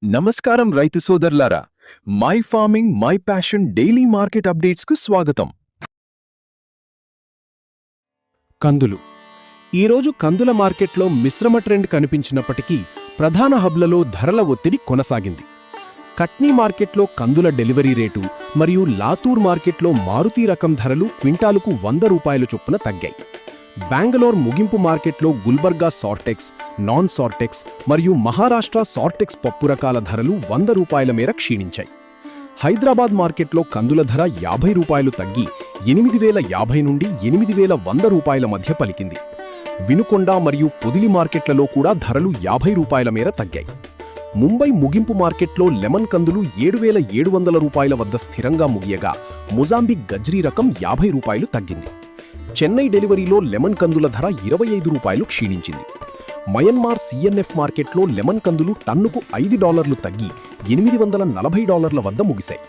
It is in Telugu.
నమస్కారం రైతు సోదరులారా, my farming my passion daily market అప్డేట్స్కు స్వాగతం. కందులు. ఈరోజు కందుల మార్కెట్లో మిశ్రమ ట్రెండ్ కనిపించినప్పటికీ ప్రధాన హబ్లలో ధరల ఒత్తిడి కొనసాగింది. కట్నీ మార్కెట్లో కందుల డెలివరీ రేటు మరియు లాతూర్ మార్కెట్లో మారుతీ రకం ధరలు క్వింటాలుకు 100 రూపాయల చొప్పున తగ్గాయి. బెంగళూరు ముగింపు మార్కెట్లో గుల్బర్గా సార్టెక్స్, నాన్ సార్టెక్స్ మరియు మహారాష్ట్ర సార్టెక్స్ పప్పు రకాల ధరలు 100 రూపాయల మేర క్షీణించాయి. హైదరాబాద్ మార్కెట్లో కందుల ధర 50 రూపాయలు తగ్గి 8,050 నుండి 8,100 రూపాయల మధ్య పలికింది. వినుకొండ మరియు పొదిలి మార్కెట్లలో కూడా ధరలు 50 రూపాయల మేర తగ్గాయి. ముంబై ముగింపు మార్కెట్లో లెమన్ కందులు 7,700 రూపాయల వద్ద స్థిరంగా ముగియగా మొజాంబిక్ గజ్రీ రకం 50 రూపాయలు తగ్గింది. చెన్నై డెలివరీలో లెమన్ కందుల ధర 25 రూపాయలు క్షీణించింది. మయన్మార్ సిఎన్ఎఫ్ మార్కెట్లో లెమన్ కందులు టన్నుకు $5 తగ్గి $840 వద్ద ముగిశాయి.